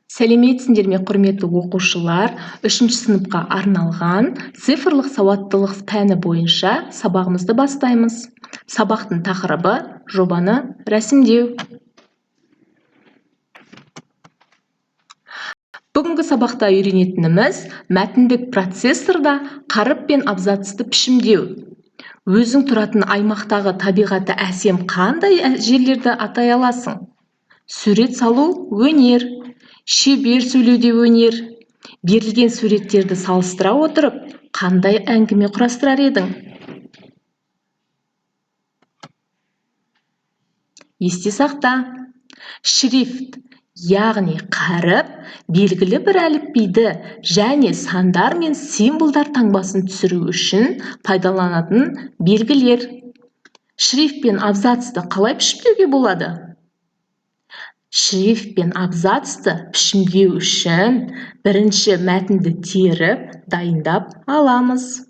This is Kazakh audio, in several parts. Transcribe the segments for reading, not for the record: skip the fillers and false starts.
Сәлеметсіңдер ме, құрметті оқушылар? 3 сыныпқа арналған цифрлық сауаттылық пәні бойынша сабағымызды бастаймыз. Сабақтың тақырыбы жобаны рәсімдеу. Бүгінгі сабақта үйренетініміз мәтіндік процессорда қаріп пен абзацты пішімдеу. Өзің тұратын аймақтағы табиғаты әсем қандай жерлерді атай аласың? Сурет салу өнер, шебер сөйлеуде өнер. Берілген суреттерді салыстыра отырып, қандай әңгіме құрастырар едің? Есте сақта. Шрифт, яғни қаріп, белгілі бір әліпбиді және сандар мен символдар таңбасын түсіру үшін пайдаланатын белгілер. Шрифт пен абзацты қалай пішімдеуге болады? Шрифт пен абзацты пішімдеу үшін бірінші мәтінді теріп, дайындап аламыз.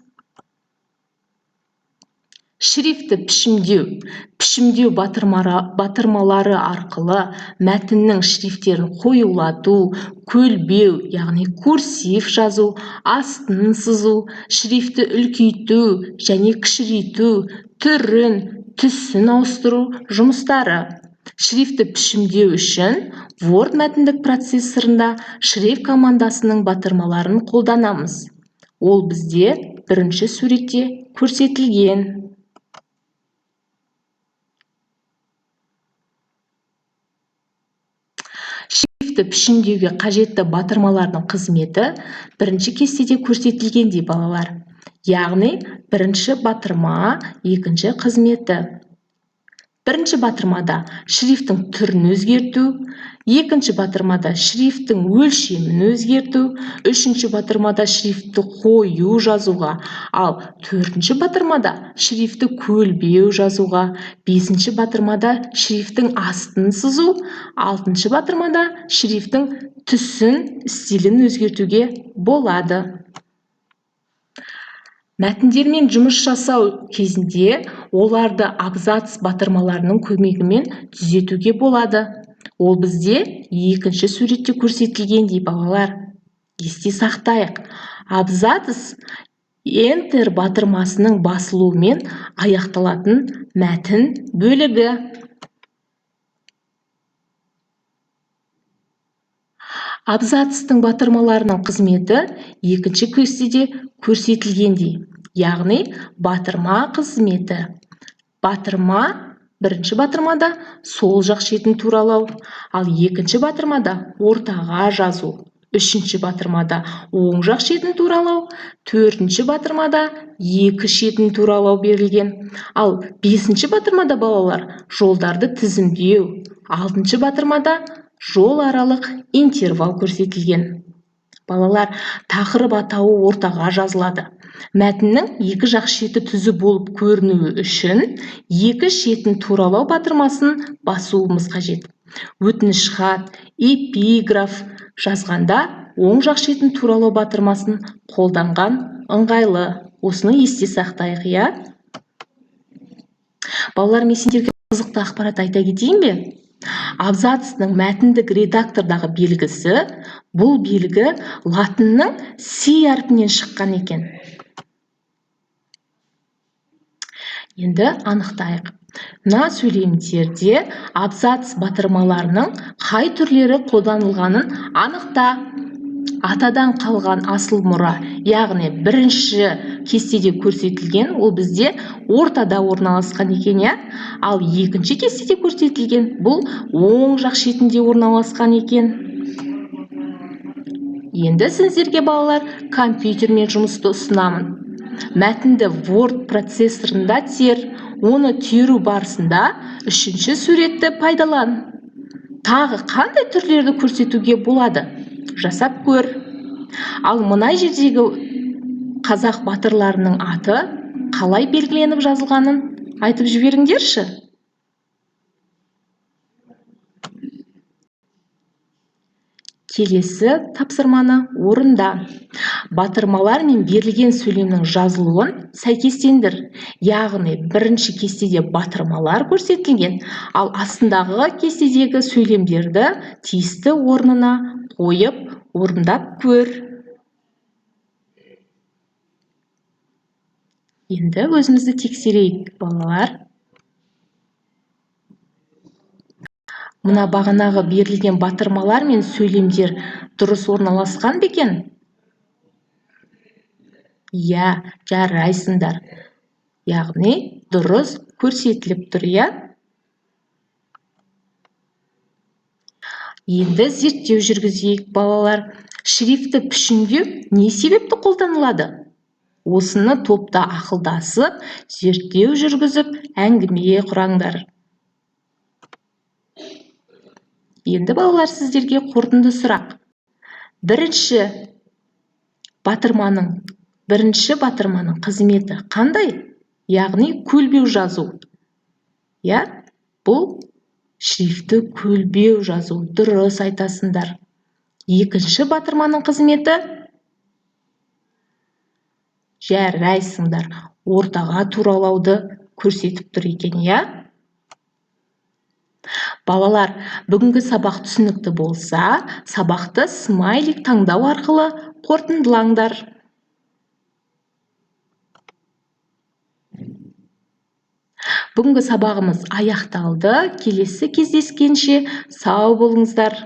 Шрифтті пішімдеу. Пішімдеу батырмалары арқылы мәтіннің шрифттерін қоюлату, көлбеу, яғни курсив жазу, астын сызу, шрифтті үлкейту және кішірейту, түрін, түсін ауыстыру жұмыстары. Шрифтті пішімдеу үшін Word мәтіндік процессорында шрифт командасының батырмаларын қолданамыз. Ол бізде бірінші суретте көрсетілген. Шрифтті пішімдеуге қажетті батырмалардың қызметі бірінші кестеде көрсетілгендей, балалар. Яғни, бірінші батырма, екінші қызметі. Бірінші батырмада шрифттің түрін өзгерту, екінші батырмада шрифттің өлшемін өзгерту, үшінші батырмада шрифтті қою жазуға, ал төртінші батырмада шрифтті көлбеу жазуға, бесінші батырмада шрифттің астын сызу, алтыншы батырмада шрифттің түсін, стилін өзгертуге болады. Мәтіндермен жұмыс жасау кезінде оларды абзац батырмаларының көмегімен түзетуге болады. Ол бізде екінші суретте көрсетілгендей, балалар. Есте сақтайық. Абзац Enter батырмасының басылуымен аяқталатын мәтін бөлігі. Абзацтың батырмаларының қызметі екінші кестеде көрсетілгендей. Яғни, батырма қызметі. Батырма бірінші батырмада сол жақ шетін туралау, ал екінші батырмада ортаға жазу. Үшінші батырмада оң жақ шетін туралау, төртінші батырмада екі шетін туралау берілген. Ал бесінші батырмада, балалар, жолдарды тізімдеу. Алтыншы батырмада жол аралық интервал көрсетілген. Балалар, тақырып атауы ортаға жазылады. Мәтіннің екі жақ шеті түзу болып көрінуі үшін екі шетін туралау батырмасын басуымыз қажет. Өтініш хат, эпиграф жазғанда оң жақ шетін туралау батырмасын қолданған ыңғайлы. Осыны есте сақтайық, иә? Балалар, мен сендерге қызықты ақпарат айта кетейін бе? Абзацтың мәтіндік редактордағы белгісі, бұл белгі латынның C әрпінен шыққан екен. Енді анықтайық. Мына сөйлемдерде абзац батырмаларының қай түрлері қолданылғанын анықта. Атадан қалған асыл мұра, яғни бірінші кестеде көрсетілген, ол бізде ортада орналасқан екен, ал екінші кестеде көрсетілген, бұл оң жақ шетінде орналасқан екен. Енді сіздерге, балалар, компьютермен жұмысты ұсынамын. Мәтінді Word процессорында тер, оны теру барысында үшінші суретті пайдалан. Тағы қандай түрлерді көрсетуге болады? Жасап көр. Ал мына жердегі қазақ батырларының аты қалай белгіленіп жазылғанын айтып жіберіңдерші. Келесі тапсырманы орында. Батырмалар мен берілген сөйлемнің жазылуын сәйкестендір. Яғни бірінші кестеде батырмалар көрсетілген, ал астындағы кестедегі сөйлемдерді тиісті орнына қойып, орындап көр. Енді өзімізді тексерейік, балалар. Мына бағанағы берілген батырмалар мен сөйлемдер дұрыс орналасқан бе екен? Иә, жарайсыңдар. Яғни дұрыс көрсетіліп тұр, иә? Енді зерттеу жүргізейік, балалар. Шрифті пішіндеу не себепті қолданылады? Осыны топта ақылдасып, зерттеу жүргізіп, әңгіме құраңдар. Енді балалар, сіздерге қорытынды сұрақ. Бірінші батырманың қызметі қандай? Яғни көлбеу жазу. Я, бұл шрифті көлбеу жазу. Дұрыс айтасыңдар. Екінші батырманың қызметі? Жарайсыңдар. Ортаға туралауды көрсетіп тұр екен, я? Балалар, бүгінгі сабақ түсінікті болса, сабақты смайлик таңдау арқылы қорытындылаңдар. Бүгінгі сабағымыз аяқталды. Келесі кездескенше сау болыңыздар.